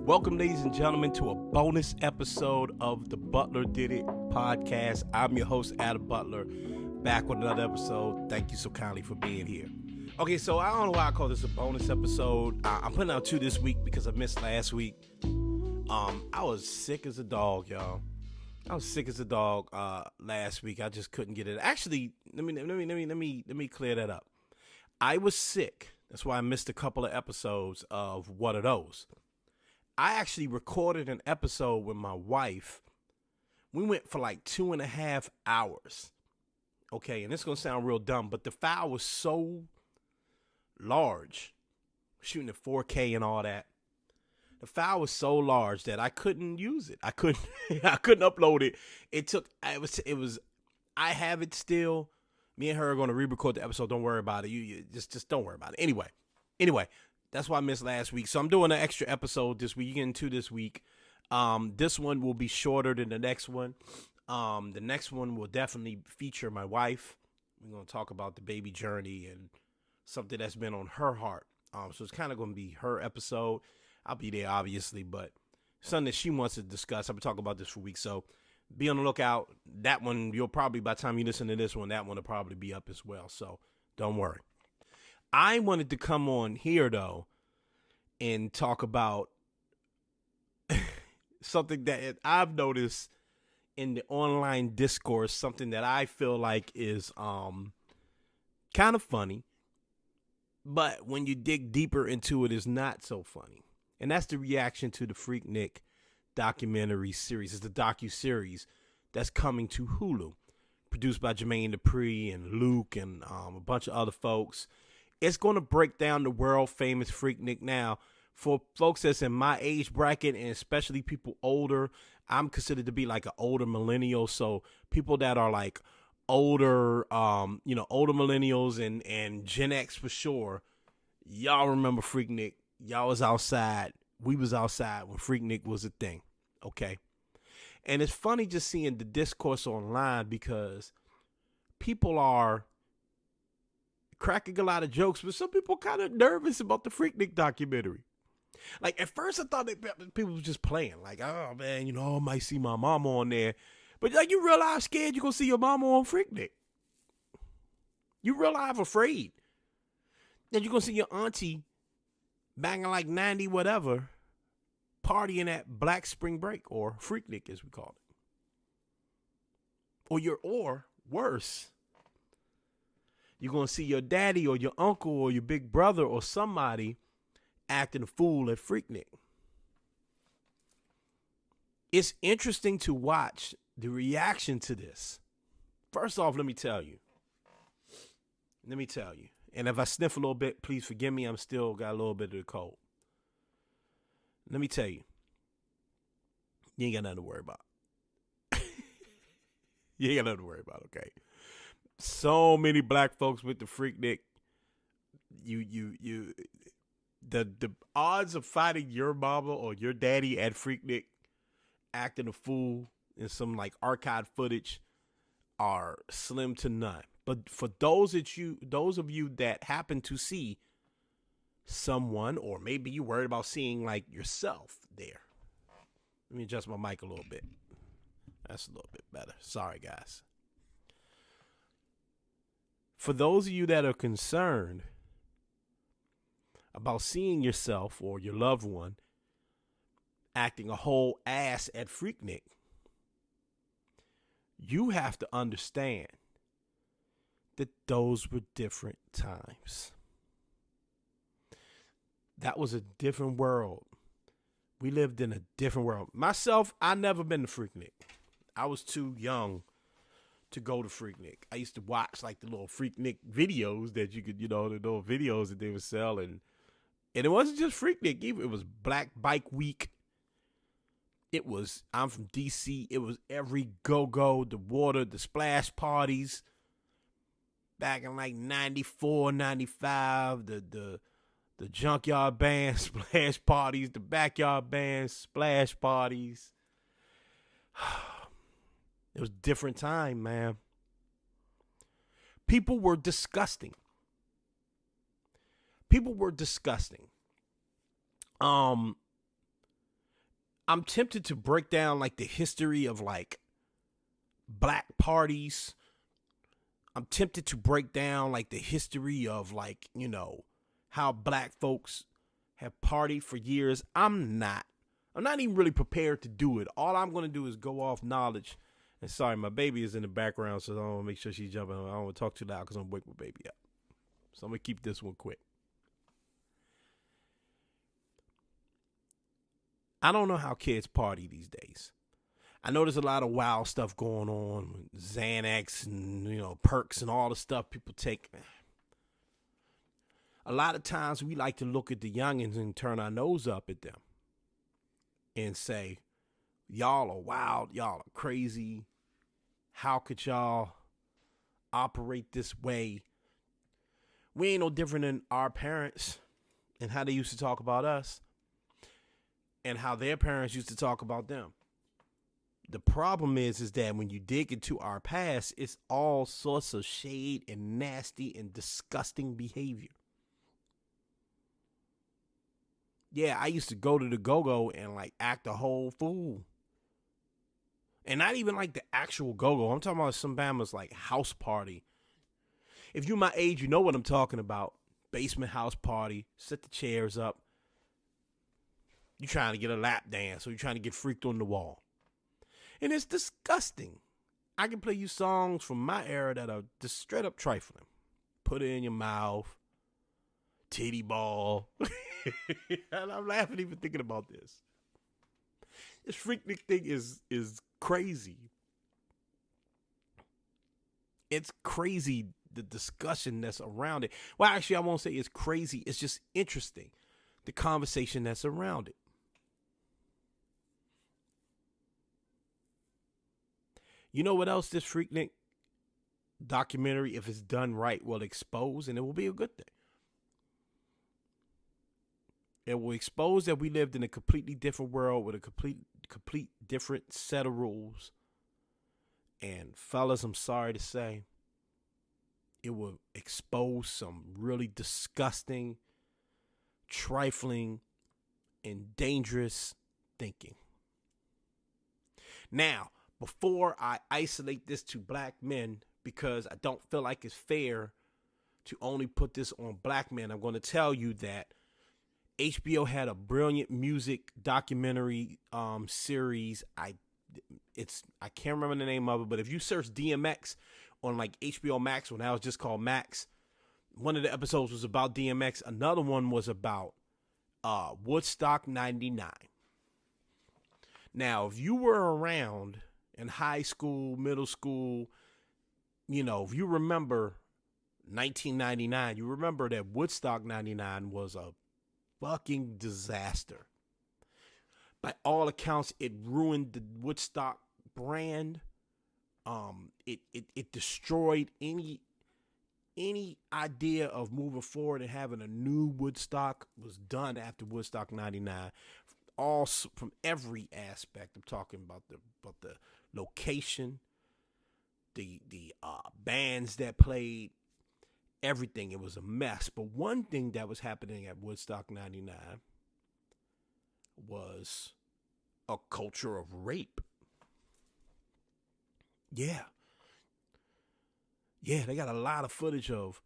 Welcome, ladies and gentlemen, to a bonus episode of the Butler Did It podcast. I'm your host, Adam Butler, back with another episode. Thank you so kindly for being here. Okay, so I don't know why I call this a bonus episode. I'm putting out two this week because I missed last week. I was sick as a dog, y'all. I was sick as a dog last week. I just couldn't get it. Actually, let me clear that up. I was sick. That's why I missed a couple of episodes of What Are Those? I actually recorded an episode with my wife. We went for like 2.5 hours. Okay, and this is going to sound real dumb, but the file was so large, shooting at 4K and all that. The file was so large that I couldn't use it. I couldn't upload it. I have it still. Me and her are going to re-record the episode. Don't worry about it. You just don't worry about it. Anyway, that's why I missed last week. So I'm doing an extra episode this week. You get two this week. This one will be shorter than the next one. The next one will definitely feature my wife. We're going to talk about the baby journey and something that's been on her heart. So it's kind of going to be her episode. I'll be there, obviously, but something that she wants to discuss. I've been talking about this for weeks, so be on the lookout. That one, you'll probably, by the time you listen to this one, that one will probably be up as well, so don't worry. I wanted to come on here, though, and talk about something that I've noticed in the online discourse, something that I feel like is kind of funny, but when you dig deeper into it, is not so funny. And that's the reaction to the Freaknik documentary series. It's the docuseries that's coming to Hulu, produced by Jermaine Dupri and Luke and a bunch of other folks. It's going to break down the world famous Freaknik. Now, for folks that's in my age bracket and especially people older, I'm considered to be like an older millennial. So people that are like older, older millennials and Gen X for sure, y'all remember Freaknik. Y'all was outside. We was outside when Freaknik was a thing. Okay. And it's funny just seeing the discourse online because people are cracking a lot of jokes, but some people kind of nervous about the Freaknik documentary. Like at first I thought that people was just playing. Like, oh man, I might see my mama on there. But like you real life scared you're going to see your mama on Freaknik. You real life afraid that you're going to see your auntie banging like 90 whatever, partying at Black Spring Break or Freaknik as we call it. Or worse, you're going to see your daddy or your uncle or your big brother or somebody acting a fool at Freaknik. It's interesting to watch the reaction to this. First off, let me tell you. And if I sniff a little bit, please forgive me. I'm still got a little bit of the cold. Let me tell you. You ain't got nothing to worry about. You ain't got nothing to worry about, okay? So many black folks with the Freaknik. The odds of finding your mama or your daddy at Freaknik acting a fool in some like archived footage are slim to none. But for those of you that happen to see someone, or maybe you're worried about seeing like yourself there. Let me adjust my mic a little bit. That's a little bit better. Sorry, guys. For those of you that are concerned about seeing yourself or your loved one acting a whole ass at Freaknik, you have to understand that those were different times. That was a different world. We lived in a different world. Myself, I never been to Freaknik. I was too young to go to Freaknik. I used to watch like the little Freaknik videos that you could, the little videos that they would sell. And it wasn't just Freaknik. It was Black Bike Week. I'm from DC. It was every go-go, the water, the splash parties. Back in like 94, 95, the junkyard band splash parties, the backyard band splash parties. It was a different time, man. People were disgusting. I'm tempted to break down like the history of like black parties. I'm tempted to break down like the history of like, how black folks have partied for years. I'm not even really prepared to do it. All I'm going to do is go off knowledge. And sorry, my baby is in the background, so I want to make sure she's jumping. I don't want to talk too loud because I'm going to wake my baby up. So I'm going to keep this one quick. I don't know how kids party these days. I know there's a lot of wild stuff going on, Xanax and, perks and all the stuff people take. A lot of times we like to look at the youngins and turn our nose up at them and say, y'all are wild, y'all are crazy. How could y'all operate this way? We ain't no different than our parents and how they used to talk about us and how their parents used to talk about them. The problem is that when you dig into our past, it's all sorts of shade and nasty and disgusting behavior. Yeah, I used to go to the go-go and like act a whole fool. And not even like the actual go-go. I'm talking about some Bama's like house party. If you're my age, you know what I'm talking about. Basement house party. Set the chairs up. You're trying to get a lap dance or you're trying to get freaked on the wall. And it's disgusting. I can play you songs from my era that are just straight up trifling. Put it in your mouth. Titty ball. And I'm laughing even thinking about this. This Freaknik thing is crazy. It's crazy, the discussion that's around it. Well, actually, I won't say it's crazy. It's just interesting, the conversation that's around it. You know what else this Freaknik documentary, if it's done right, will expose, and it will be a good thing. It will expose that we lived in a completely different world with a complete different set of rules. And fellas, I'm sorry to say, it will expose some really disgusting, trifling, and dangerous thinking. Now, before I isolate this to black men, because I don't feel like it's fair to only put this on black men, I'm going to tell you that HBO had a brilliant music documentary series. I can't remember the name of it, but if you search DMX on like HBO Max, when that was just called Max, one of the episodes was about DMX. Another one was about Woodstock 99. Now, if you were around in high school, middle school, if you remember 1999, you remember that Woodstock 99 was a fucking disaster. By all accounts, it ruined the Woodstock brand. It destroyed any idea of moving forward and having a new Woodstock. Was done after Woodstock 99. All from every aspect. I'm talking about the location, the bands that played, everything. It was a mess. But one thing that was happening at Woodstock 99 was a culture of rape. Yeah, they got a lot of footage of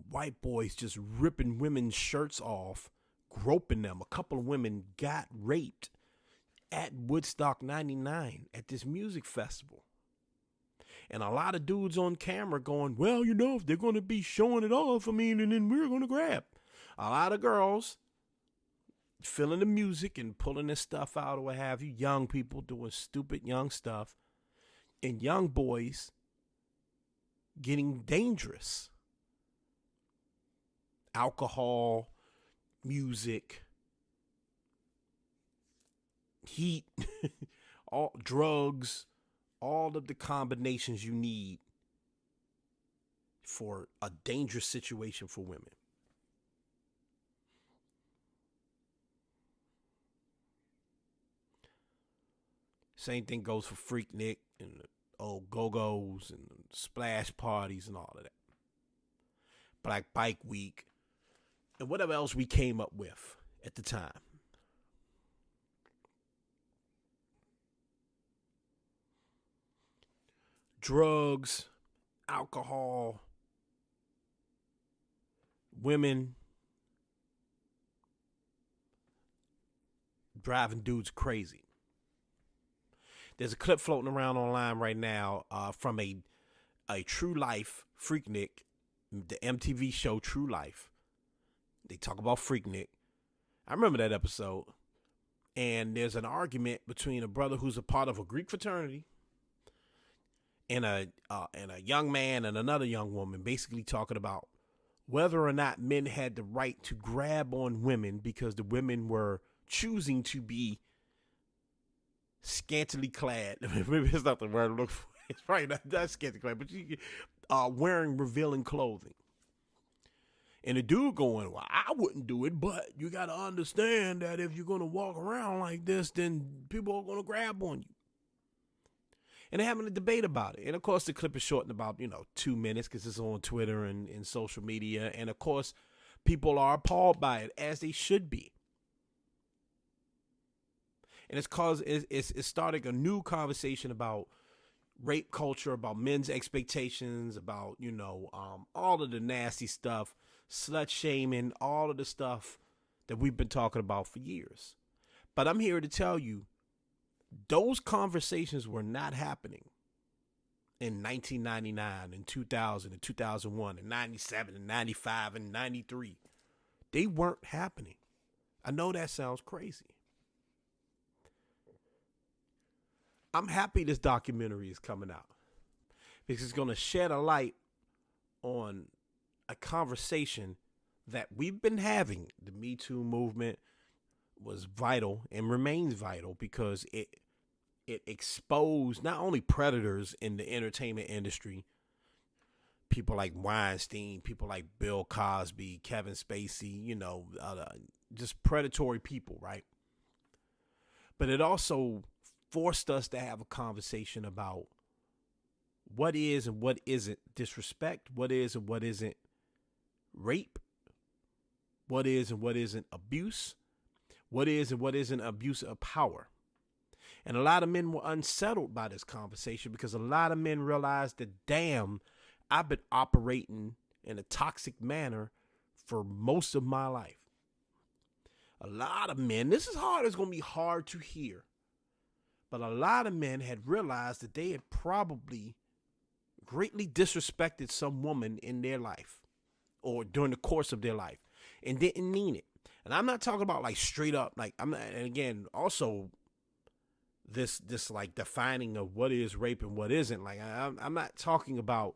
white boys just ripping women's shirts off, groping them. A couple of women got raped at Woodstock 99 at this music festival. And a lot of dudes on camera going, well, if they're going to be showing it off, and then we're going to grab. A lot of girls feeling the music and pulling this stuff out or what have you. Young people doing stupid young stuff. And young boys getting dangerous. Alcohol, music, heat, all drugs, all of the combinations you need for a dangerous situation for women. Same thing goes for Freaknik and the old go-go's and splash parties and all of that. Black Bike Week and whatever else we came up with at the time. drugs, alcohol, women, driving dudes crazy. There's a clip floating around online right now from a True Life Freaknik, the MTV show True Life. They talk about Freaknik. I remember that episode. And there's an argument between a brother who's a part of a Greek fraternity and a young man and another young woman, basically talking about whether or not men had the right to grab on women because the women were choosing to be scantily clad. Maybe it's not the word I look for. It's probably not scantily clad, but wearing revealing clothing. And the dude going, well, I wouldn't do it, but you got to understand that if you're going to walk around like this, then people are going to grab on you. And they're having a debate about it. And, of course, the clip is short in about, 2 minutes because it's on Twitter and social media. And, of course, people are appalled by it, as they should be. And it's because it's starting a new conversation about rape culture, about men's expectations, about, all of the nasty stuff, slut shaming, all of the stuff that we've been talking about for years. But I'm here to tell you, those conversations were not happening in 1999 and 2000 and 2001 and 97 and 95 and 93. They weren't happening. I know that sounds crazy. I'm happy this documentary is coming out because it's going to shed a light on a conversation that we've been having. The Me Too movement was vital and remains vital because it exposed not only predators in the entertainment industry, people like Weinstein, people like Bill Cosby, Kevin Spacey, just predatory people, right? But it also forced us to have a conversation about what is and what isn't disrespect, what is and what isn't rape, what is and what isn't abuse, what is and what isn't abuse of power. And a lot of men were unsettled by this conversation because a lot of men realized that, damn, I've been operating in a toxic manner for most of my life. A lot of men, this is hard, it's going to be hard to hear, but a lot of men had realized that they had probably greatly disrespected some woman in their life or during the course of their life and didn't mean it. And I'm not talking about like straight up, like I'm not, and again, also this like defining of what is rape and what isn't. Like I'm not talking about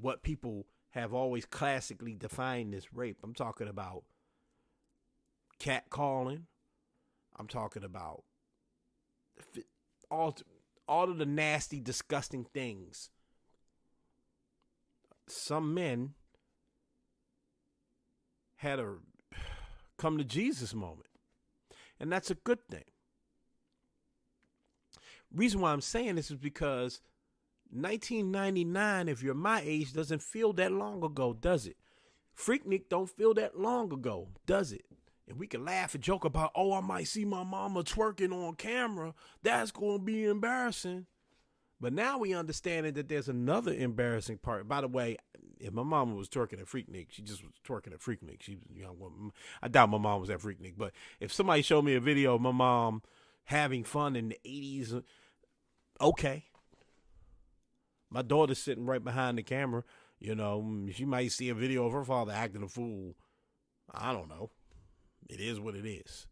what people have always classically defined as rape. I'm talking about catcalling. I'm talking about all of the nasty, disgusting things. Some men had a come to Jesus moment, and that's a good thing. Reason why I'm saying this is because 1999, if you're my age, doesn't feel that long ago, does it? Freaknik don't feel that long ago, does it? And we can laugh and joke about, oh, I might see my mama twerking on camera. That's going to be embarrassing. But now we understand that there's another embarrassing part. By the way, if my mama was twerking at Freaknik, she just was twerking at Freaknik. She was a young woman. I doubt my mom was at Freaknik. But if somebody showed me a video of my mom having fun in the 80s, okay. My daughter's sitting right behind the camera. She might see a video of her father acting a fool. I don't know. It is what it is.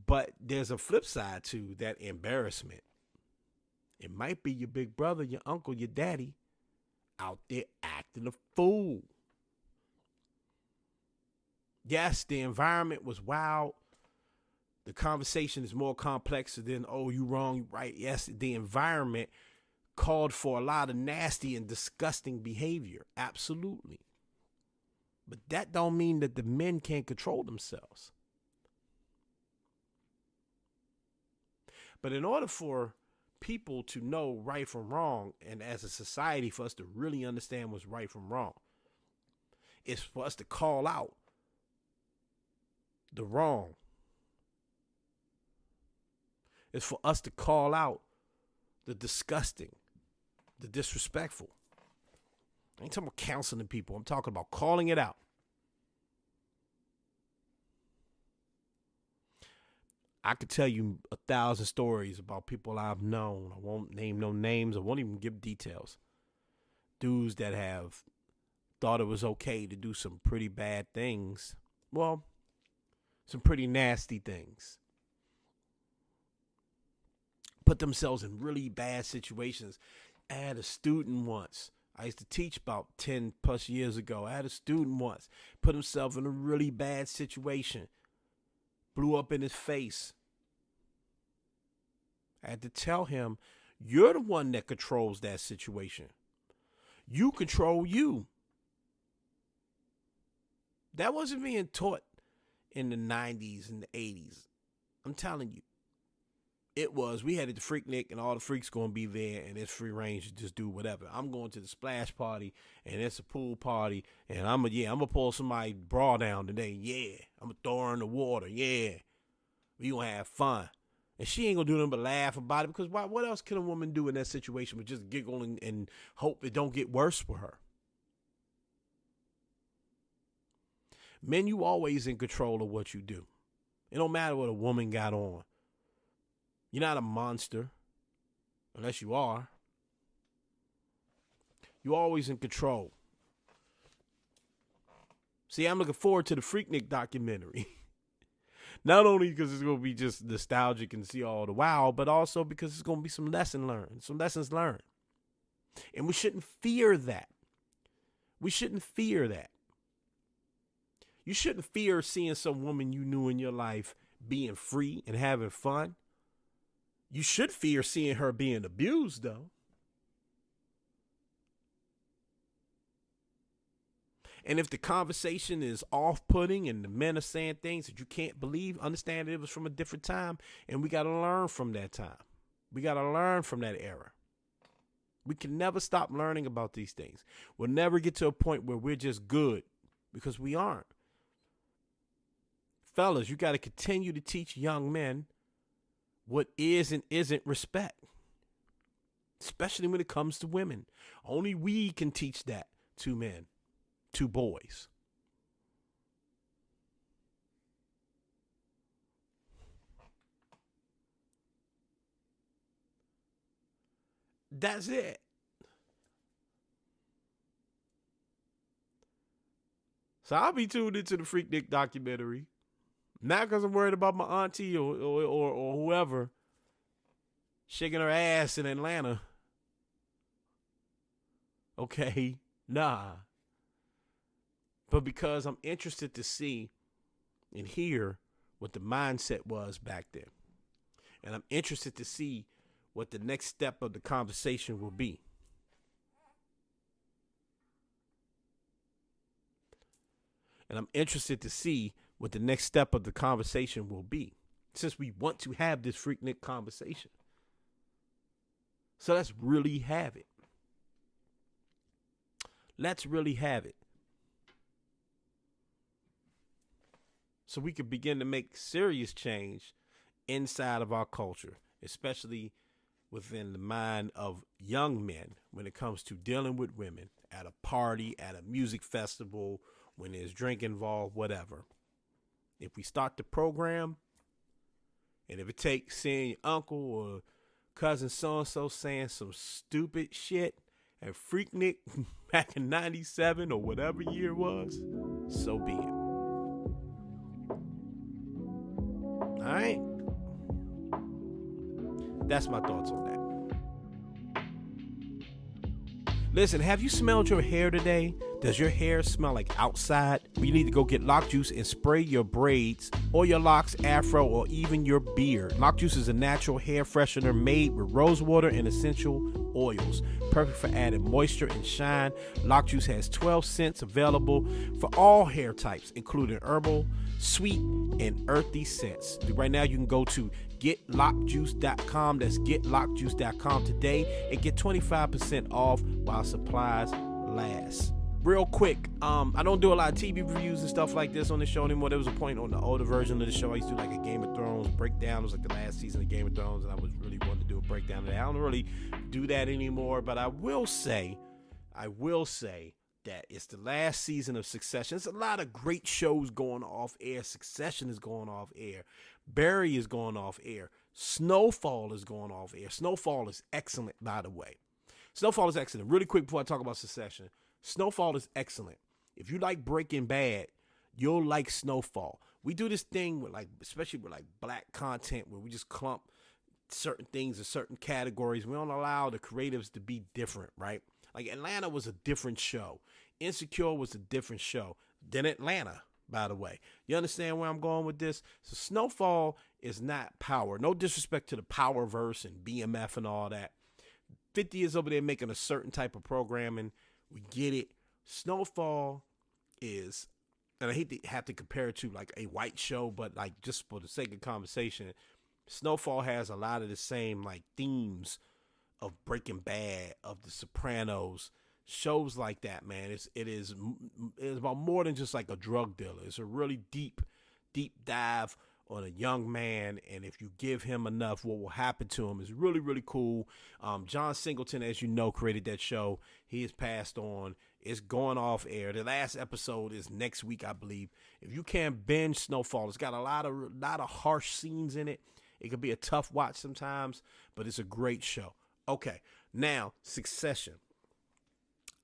But there's a flip side to that embarrassment. It might be your big brother, your uncle, your daddy out there acting a fool. Yes, the environment was wild. The conversation is more complex than, oh, you wrong, you right. Yes, the environment called for a lot of nasty and disgusting behavior. Absolutely. But that don't mean that the men can't control themselves. But in order for people to know right from wrong, and as a society for us to really understand what's right from wrong, it's for us to call out the wrong. It's for us to call out the disgusting, the disrespectful. I ain't talking about counseling people. I'm talking about calling it out. I could tell you 1,000 stories about people I've known. I won't name no names. I won't even give details. Dudes that have thought it was okay to do some pretty bad things. Well, some pretty nasty things. Put themselves in really bad situations. I had a student once. I used to teach about 10 plus years ago. I had a student once put himself in a really bad situation. Blew up in his face. I had to tell him, you're the one that controls that situation. You control you. That wasn't being taught in the 90s and the 80s. I'm telling you. It was. We had it at the Freaknik, and all the freaks going to be there, and it's free range to just do whatever. I'm going to the splash party, and it's a pool party, and I'm gonna pull somebody's bra down today. Yeah. I'm gonna throw her in the water. Yeah. We gonna have fun. And she ain't gonna do nothing but laugh about it, because what else can a woman do in that situation but just giggle and hope it don't get worse for her? Men, you always in control of what you do. It don't matter what a woman got on. You're not a monster, unless you are. You're always in control. See, I'm looking forward to the Freaknik documentary. Not only because it's going to be just nostalgic and see all the wow, but also because it's going to be some lessons learned. And we shouldn't fear that. We shouldn't fear that. You shouldn't fear seeing some woman you knew in your life being free and having fun. You should fear seeing her being abused, though. And if the conversation is off-putting and the men are saying things that you can't believe, understand it was from a different time, and we got to learn from that time. We got to learn from that era. We can never stop learning about these things. We'll never get to a point where we're just good, because we aren't. Fellas, you got to continue to teach young men what is and isn't respect, especially when it comes to women. Only we can teach that to men, to boys. That's it. So I'll be tuned into the Freaknik documentary. Not because I'm worried about my auntie or whoever shaking her ass in Atlanta. Okay, nah. But because I'm interested to see and hear what the mindset was back then. And I'm interested to see what the next step of the conversation will be. And I'm interested to see what the next step of the conversation will be, since we want to have this Freaknik conversation. So let's really have it. Let's really have it. So we can begin to make serious change inside of our culture, especially within the mind of young men when it comes to dealing with women at a party, at a music festival, when there's drink involved, whatever. If we start the program, and if it takes seeing your uncle or cousin so-and-so saying some stupid shit at Freaknik back in 97 or whatever year it was, so be it. All right? That's my thoughts on that. Listen, have you smelled your hair today? Does your hair smell like outside? You need to go get Lock Juice and spray your braids or your locks, afro, or even your beard. Lock Juice is a natural hair freshener made with rose water and essential oils. Perfect for adding moisture and shine. Lock Juice has 12 scents available for all hair types, including herbal, sweet, and earthy scents. Right now, you can go to getlockjuice.com. That's getlockjuice.com today and get 25% off while supplies last. real quick, I don't do a lot of TV reviews and stuff like this on the show anymore. There was a point on the older version of the show I used to do like a Game of Thrones breakdown. It was like the last season of Game of Thrones, and I was really wanting to do a breakdown of that. I don't really do that anymore, but I will say that it's the last season of Succession. There's a lot of great shows going off air. Succession is going off air. Barry is going off air. Snowfall is going off air. Snowfall is excellent, by the way. Snowfall is excellent. Really quick before I talk about Succession. Snowfall is excellent. If you like Breaking Bad, you'll like Snowfall. We do this thing with especially with black content where we just clump certain things in certain categories. We don't allow the creatives to be different, right? Like Atlanta was a different show. Insecure was a different show than Atlanta, by the way. You understand where I'm going with this? So Snowfall is not Power. No disrespect to the Powerverse and BMF and all that. 50 is over there making a certain type of programming. We get it. Snowfall is, and I hate to have to compare it to like a white show, but like just for the sake of conversation, Snowfall has a lot of the same like themes of Breaking Bad, of The Sopranos, shows like that, man. It is about more than just like a drug dealer. It's a really deep dive on a young man, and if you give him enough, what will happen to him is really, really cool. John Singleton, as you know, created that show. He has passed on. It's going off air. The last episode is next week, I believe. If you can't binge Snowfall, it's got a lot of harsh scenes in it. It could be a tough watch sometimes, but it's a great show. Okay, now Succession.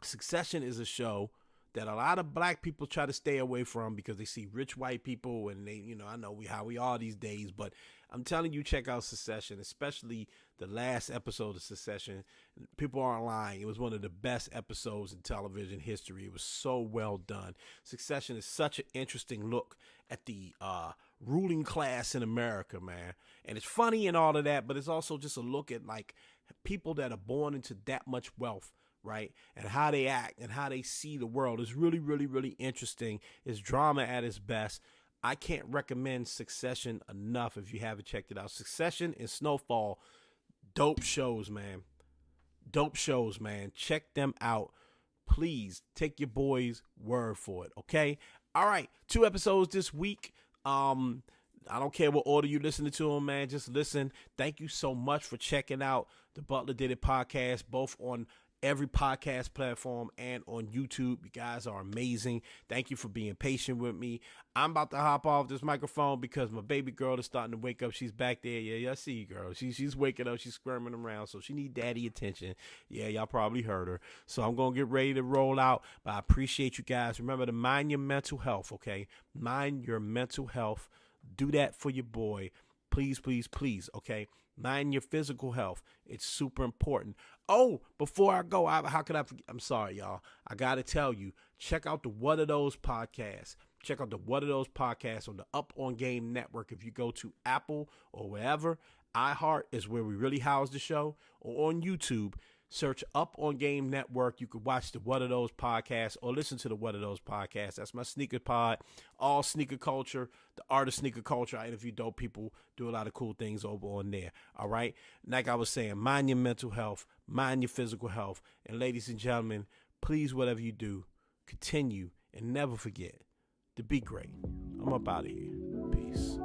Succession is a show that a lot of black people try to stay away from because they see rich white people and they, I know how we are these days, but I'm telling you, check out Succession, especially the last episode of Succession. People aren't lying. It was one of the best episodes in television history. It was so well done. Succession is such an interesting look at the ruling class in America, man. And it's funny and all of that, but it's also just a look at like people that are born into that much wealth, right? And how they act and how they see the world is really, really, really interesting. It's drama at its best. I can't recommend Succession enough if you haven't checked it out. Succession and Snowfall, dope shows, man. Dope shows, man. Check them out. Please take your boy's word for it, okay? All right, 2 episodes this week. I don't care what order you listening to them, man. Just listen. Thank you so much for checking out the Butler Did It podcast, both on every podcast platform and on YouTube. You guys are amazing. Thank you for being patient with me. I'm about to hop off this microphone because my baby girl is starting to wake up. She's back there. Yeah, I see you, girl. She's waking up. She's squirming around, so she need daddy attention. Yeah, y'all probably heard her. So I'm going to get ready to roll out, but I appreciate you guys. Remember to mind your mental health, okay? Mind your mental health. Do that for your boy. Please, please, please, okay? Mind your physical health. It's super important. Oh, before I go, how could I forget? I'm sorry, y'all. I got to tell you, check out the What Are Those podcasts. Check out the What Are Those podcasts on the Up On Game Network. If you go to Apple or wherever, iHeart is where we really house the show, or on YouTube, search Up On Game Network. You could watch the What Are Those podcasts or listen to the What Are Those podcasts. That's my sneaker pod, all sneaker culture, the art of sneaker culture. I interview dope people, do a lot of cool things over on there. All right. Like I was saying, mind your mental health, mind your physical health. And ladies and gentlemen, please, whatever you do, continue and never forget to be great. I'm up out of here. Peace.